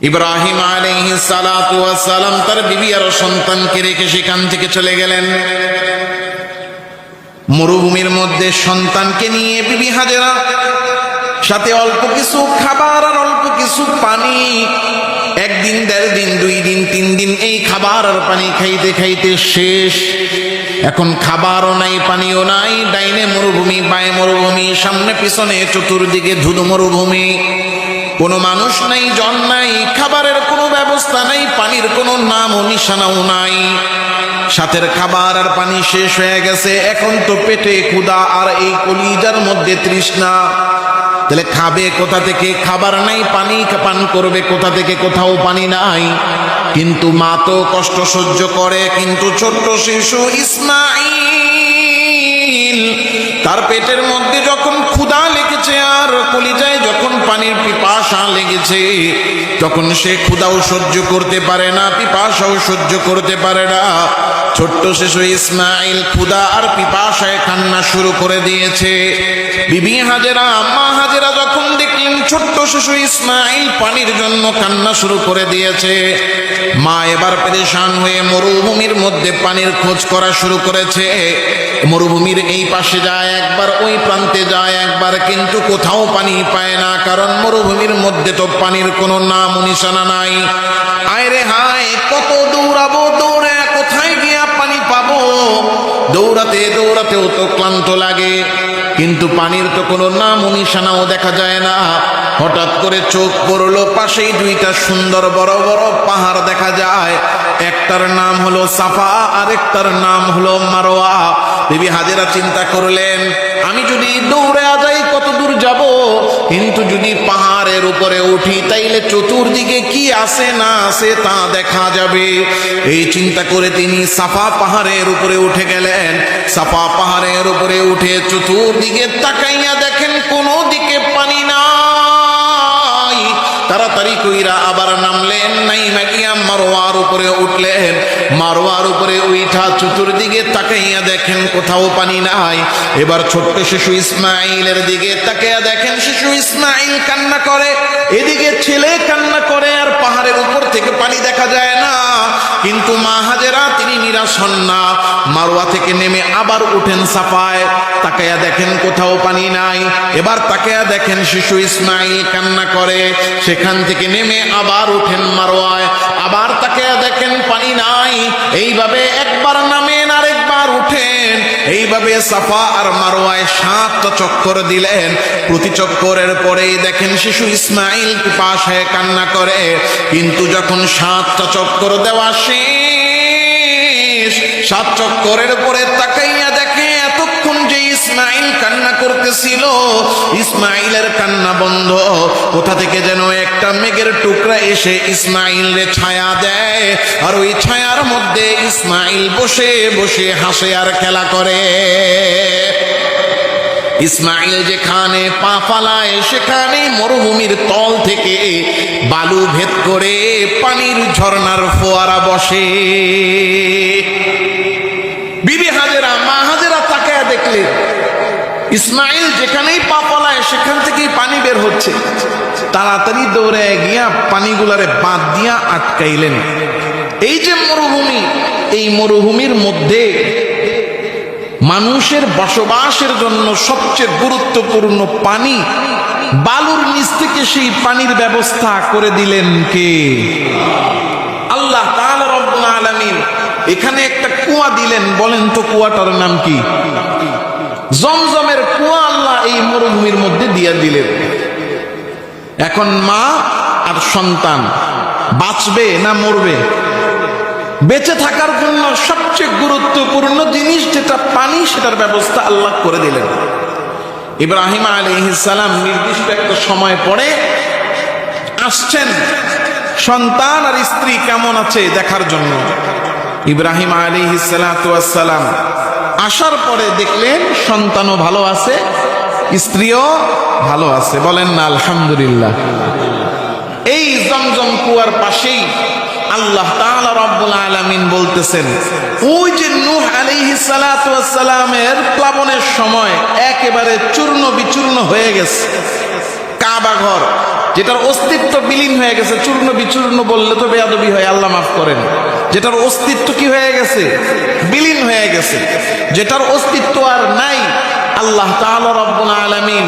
ইব্রাহিম আলাইহিস সালাতু ওয়াস সালাম তার বিবি আর সন্তানকে রেখে সেখান থেকে চলে গেলেন। মরুভূমির মধ্যে সন্তানকে নিয়ে বিবি হাজেরা সাথে অল্প কিছু খাবার আর অল্প কিছু পানি, একদিন, 1.5 দিন, 2 দিন, 3 দিন এই খাবার আর পানি খাইতে খাইতে শেষ। এখন খাবারও নাই, পানিও নাই, ডাইনে মরুভূমি, বায়ে মরুভূমি, সামনে পিছনে চতুর্দিকে ধুধু মরুভূমি, কোনো মানুষ নাই, জন নাই, খাবারের কোনো ব্যবস্থা নাই, পানির কোনো নাম ও নিশানাও নাই। সাথের খাবার আর পানি শেষ হয়ে গেছে, এখন তো পেটে ক্ষুধা আর এই কলিজার মধ্যে তৃষ্ণা। তাহলে খাবে কোথা থেকে? খাবার নাই, পানি পান করবে কোথা থেকে? কোথাও পানি নাই। কিন্তু মা তো কষ্ট সহ্য করে, কিন্তু ছোট্ট শিশু ইসমাঈল তার পেটের মধ্যে যখন ক্ষুধা লেগেছে আর কলিজায় যখন পানির পিপাসা লেগেছে, তখন সে ক্ষুধাও সহ্য করতে পারে না, পিপাসাও সহ্য করতে পারে না। ছোট্ট শিশু ইসমাঈল ক্ষুধা আর পিপাসায় কান্না শুরু করে দিয়েছে। বিবি হাজেরা, মা হাজেরা যখন দেখলেন ছোট্ট শিশু ইসমাঈল পানির জন্য কান্না শুরু করে দিয়েছে, মা এবার পেরেশান হয়ে মরুভূমির মধ্যে পানির খোঁজ করা শুরু করেছে। মরুভূমির এই পাশে যায় একবার, ওই প্রান্তে যায় একবার, কিন্তু কোথাও পানি পায় না, কারণ মরুভূমির মধ্যে তো পানির কোনো নাম নিশানা নাই। আয় রে হায়, কত দৌড়াবো, দৌড়ে কোথায় গিয়া পানি পাবো? দৌড়াতে দৌড়াতেও তো ক্লান্ত লাগে, কিন্তু পানির তো কোনো নাম নিশানাও দেখা যায় না। হঠাৎ করে চোখ পড়লো, পাশেই 2টা সুন্দর বড় বড় পাহাড় দেখা যায়। একটার নাম হলো সাফা, আরেকটার নাম হলো মারওয়া। বিবি হাজেরা চিন্তা করলেন, আমি যদি দৌড়ে যাই কত দূর যাব, কিন্তু যদি পাহাড়ের উপরে উঠি তাইলে চতুর্দিকে কি আছে না আছে তা দেখা যাবে। এই চিন্তা করে তিনি সাফা পাহাড়ের উপরে উঠে গেলেন। সাফা পাহাড়ের উপরে উঠে চতুর্দিকে তাকাইয়া দেখেন কোনো দিকে পানি নাই। তাড়াতাড়ি কইরা আবার নামলেন, নাইমা গিয়া মারওয়ার উপরে উঠলেন। মারওয়ার উপরে উঠা চতুর্দিকে তাকাইয়া দেখেন কোথাও পানি নাই। এবার ছোট্ট শিশু ইসমাঈলের দিকে তাকাইয়া দেখেন শিশু ইসমাঈল কান্না করে, এদিকে ছেলে কান্না করে, আর পাহাড়ের উপর থেকে পানি দেখা যায় না। কিন্তু মা হাজেরা তিনি নিরাশ হন না, মারওয়া থেকে নেমে আবার উঠেন সাফায়, তাকাইয়া দেখেন কোথাও পানি নাই। এবার তাকাইয়া দেখেন শিশু ইসমাঈল কান্না করে, সেখান থেকে নেমে আবার উঠেন মারওয়ায়, আবার তাকাইয়া দেখেন পানি নাই। এইভাবে একবার নামেন আর একবার উঠেন, এইভাবে সাফা আর মারওয়ায় 7টা চক্কর দিলেন। প্রতি চক্করের পরেই দেখেন শিশু ইসমাঈল পিপাসায় কান্না করে। কিন্তু যখন 7টা চক্কর দেওয়া শেষ, 7 চক্করের পরে তাকাইয়া দেখে এতক্ষণ যে ইসমাঈল কান্না করতেছিল, ইসমাঈলের কান্না বন্ধ। কোথা থেকে যেন একটা মেঘের টুকরা এসে ইসমাঈলের ছায়া দেয়, আর ওই ছায়ার মধ্যে ইসমাঈল বসে বসে হাসে আর খেলা করে। ইসমাঈল যেখানে পা ফালায় সেখানে মরুভূমির তল থেকে বালু ভেদ করে পানির ঝর্ণার ফোয়ারা বসে। বিবি হাজেরা, মা হাজেরা তাকায়া দেখলেন ইসমাঈল যেখানেই পা ফলায় সেখান থেকেই পানি বের হচ্ছে। তাড়াতাড়ি দৌড়ে গিয়া পানিগুলারে বাঁধ দিয়া আটকাইলেন। এই যে মরুভূমি, এই মরুভূমির মধ্যে মানুষের বসবাসের জন্য সবচেয়ে গুরুত্বপূর্ণ পানি, বালুর নিচ থেকে সেই পানির ব্যবস্থা করে দিলেন কে? আল্লাহ তাআলা রব্বুল আলামিন। এখানে একটা কুয়া দিলেন, বলেন তো কুয়াটার নাম কি? জমজমের কুয়া আল্লাহ এই মরুভূমির মধ্যে দিয়ে দিলেন। এখন মা আর সন্তান বাঁচবে না মরবে? বেঁচে থাকার জন্য সবচেয়ে গুরুত্বপূর্ণ জিনিস যেটা পানি, সেটার ব্যবস্থা আল্লাহ করে দিলেন। ইব্রাহিম আলাইহিস সালাম নির্দিষ্ট একটা সময় পরে আসছেন সন্তান আর স্ত্রী কেমন আছে দেখার জন্য। ইব্রাহিম আলাইহিস সালাতু ওয়াস সালাম আসার পরে দেখলেন সন্তানও ভালো আছে, স্ত্রীও ভালো আছে। বলেন না আলহামদুলিল্লাহ। এই জমজম কুয়ার পাশেই আল্লাহ তাআলা রব্বুল আলামিন বলতেছেন, ওই যে নূহ আলাইহিস সালাতু ওয়াস সালামের প্লাবনের সময় একেবারে চূর্ণ বিচূর্ণ হয়ে গেছে কাবা ঘর, যেটার অস্তিত্ব বিলীন হয়ে গেছে, চূর্ণ বিচূর্ণ বললে তো বেয়াদবি হয়, আল্লাহ মাফ করেন। যেটার অস্তিত্ব কি হয়ে গেছে? বিলীন হয়ে গেছে, যেটার অস্তিত্ব আর নাই। আল্লাহ তাআলা রব্বুল আলামিন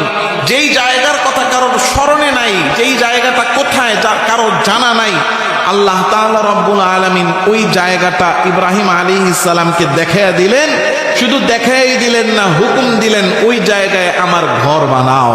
যেই জায়গার কথা কারোর স্মরণে নাই, যেই জায়গাটা কোথায় কারোর জানা নাই, আল্লাহ তাআলা রব্বুল আলামিন ওই জায়গাটা ইব্রাহিম আলাইহিস সালামকে দেখাইয়া দিলেন। শুধু দেখাই দিলেন না, হুকুম দিলেন ওই জায়গায় আমার ঘর বানাও।